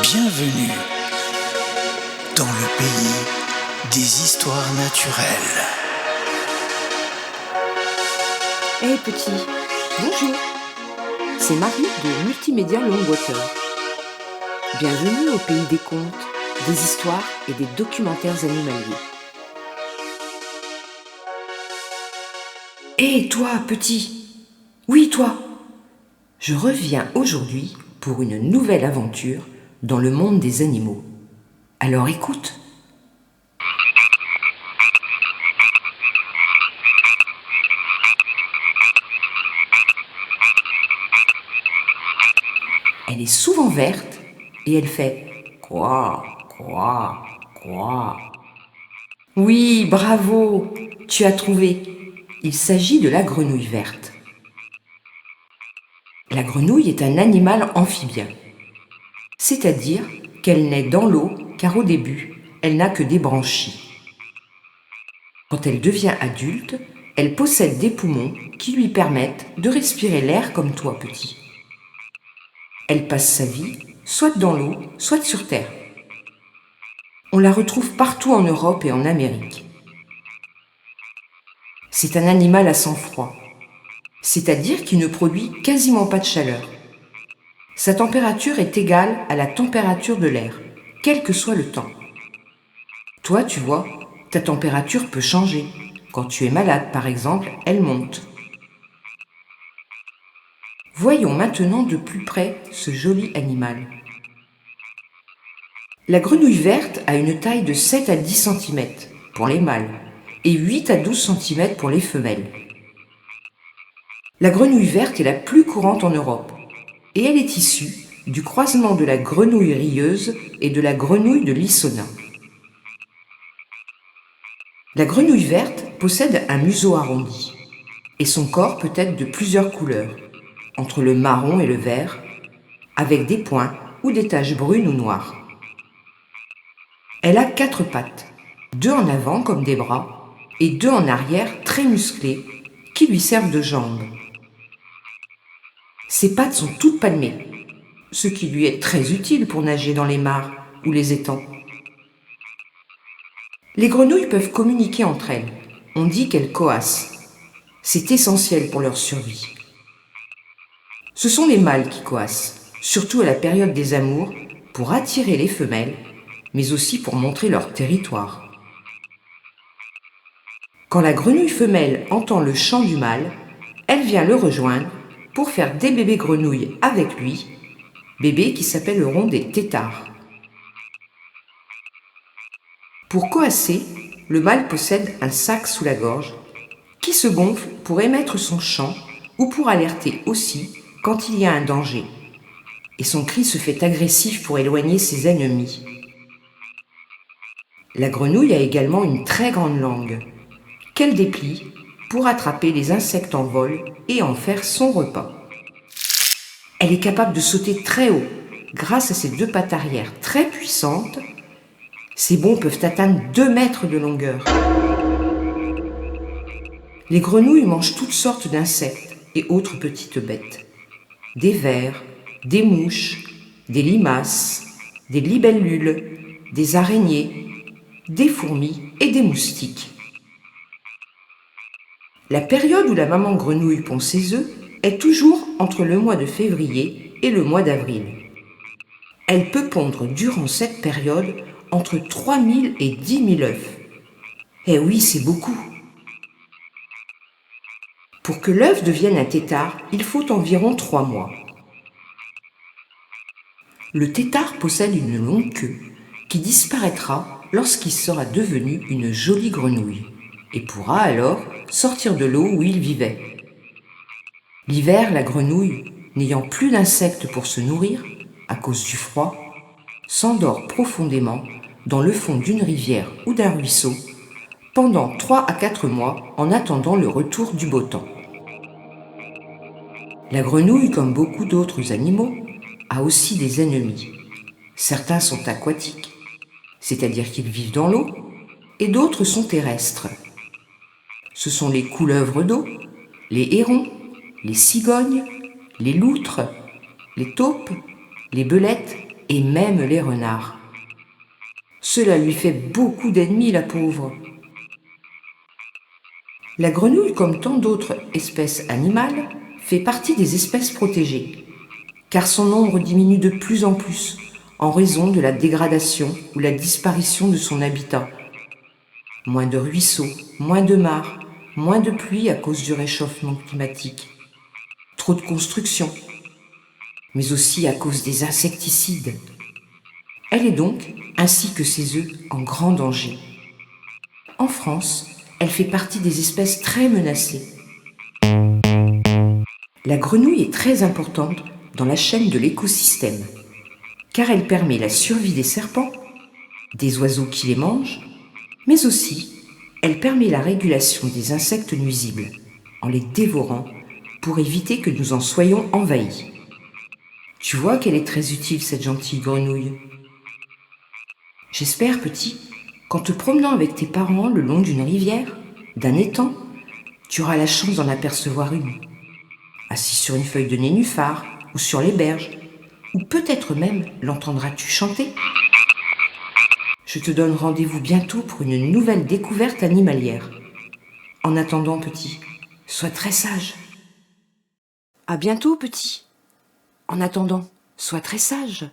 Bienvenue dans le pays des histoires naturelles. Hey petit, bonjour. C'est Marie de Multimédia Longwater. Bienvenue au pays des contes, des histoires et des documentaires animaliers. Hé toi petit, oui toi, je reviens aujourd'hui pour une nouvelle aventure dans le monde des animaux. Alors écoute. Elle est souvent verte et elle fait quoi, quoi, quoi. Oui, bravo, tu as trouvé. Il s'agit de la grenouille verte. La grenouille est un animal amphibien, c'est-à-dire qu'elle naît dans l'eau car au début, elle n'a que des branchies. Quand elle devient adulte, elle possède des poumons qui lui permettent de respirer l'air comme toi, petit. Elle passe sa vie soit dans l'eau, soit sur terre. On la retrouve partout en Europe et en Amérique. C'est un animal à sang froid, c'est-à-dire qu'il ne produit quasiment pas de chaleur. Sa température est égale à la température de l'air, quel que soit le temps. Toi, tu vois, ta température peut changer. Quand tu es malade, par exemple, elle monte. Voyons maintenant de plus près ce joli animal. La grenouille verte a une taille de 7 à 10 cm pour les mâles et 8 à 12 cm pour les femelles. La grenouille verte est la plus courante en Europe et elle est issue du croisement de la grenouille rieuse et de la grenouille de Lissonnin. La grenouille verte possède un museau arrondi et son corps peut être de plusieurs couleurs, entre le marron et le vert, avec des points ou des taches brunes ou noires. Elle a 4 pattes, 2 en avant comme des bras et 2 en arrière très musclées qui lui servent de jambes. Ses pattes sont toutes palmées, ce qui lui est très utile pour nager dans les mares ou les étangs. Les grenouilles peuvent communiquer entre elles. On dit qu'elles coassent. C'est essentiel pour leur survie. Ce sont les mâles qui coassent, surtout à la période des amours, pour attirer les femelles, mais aussi pour montrer leur territoire. Quand la grenouille femelle entend le chant du mâle, elle vient le rejoindre pour faire des bébés grenouilles avec lui, bébés qui s'appelleront des têtards. Pour coasser, le mâle possède un sac sous la gorge qui se gonfle pour émettre son chant ou pour alerter aussi quand il y a un danger. Et son cri se fait agressif pour éloigner ses ennemis. La grenouille a également une très grande langue qu'elle déplie pour attraper les insectes en vol et en faire son repas. Elle est capable de sauter très haut grâce à ses 2 pattes arrière très puissantes. Ses bonds peuvent atteindre 2 mètres de longueur. Les grenouilles mangent toutes sortes d'insectes et autres petites bêtes. Des vers, des mouches, des limaces, des libellules, des araignées, des fourmis et des moustiques. La période où la maman grenouille pond ses œufs est toujours entre le mois de février et le mois d'avril. Elle peut pondre durant cette période entre 3000 et 10 000 œufs. Eh oui, c'est beaucoup. Pour que l'œuf devienne un têtard, il faut environ 3 mois. Le têtard possède une longue queue qui disparaîtra lorsqu'il sera devenu une jolie grenouille et pourra alors sortir de l'eau où il vivait. L'hiver, la grenouille, n'ayant plus d'insectes pour se nourrir à cause du froid, s'endort profondément dans le fond d'une rivière ou d'un ruisseau pendant 3 à 4 mois en attendant le retour du beau temps. La grenouille, comme beaucoup d'autres animaux, a aussi des ennemis. Certains sont aquatiques, c'est-à-dire qu'ils vivent dans l'eau, et d'autres sont terrestres. Ce sont les couleuvres d'eau, les hérons, les cigognes, les loutres, les taupes, les belettes et même les renards. Cela lui fait beaucoup d'ennemis, la pauvre. La grenouille, comme tant d'autres espèces animales, fait partie des espèces protégées, car son nombre diminue de plus en plus en raison de la dégradation ou la disparition de son habitat. Moins de ruisseaux, moins de mares, moins de pluie à cause du réchauffement climatique, trop de constructions, mais aussi à cause des insecticides. Elle est donc, ainsi que ses œufs, en grand danger. En France, elle fait partie des espèces très menacées. La grenouille est très importante dans la chaîne de l'écosystème, car elle permet la survie des serpents, des oiseaux qui les mangent, mais aussi elle permet la régulation des insectes nuisibles, en les dévorant pour éviter que nous en soyons envahis. Tu vois qu'elle est très utile, cette gentille grenouille. J'espère, petit, qu'en te promenant avec tes parents le long d'une rivière, d'un étang, tu auras la chance d'en apercevoir une, assis sur une feuille de nénuphar ou sur les berges, ou peut-être même l'entendras-tu chanter. Je te donne rendez-vous bientôt pour une nouvelle découverte animalière. En attendant, petit, sois très sage. À bientôt, petit. En attendant, sois très sage.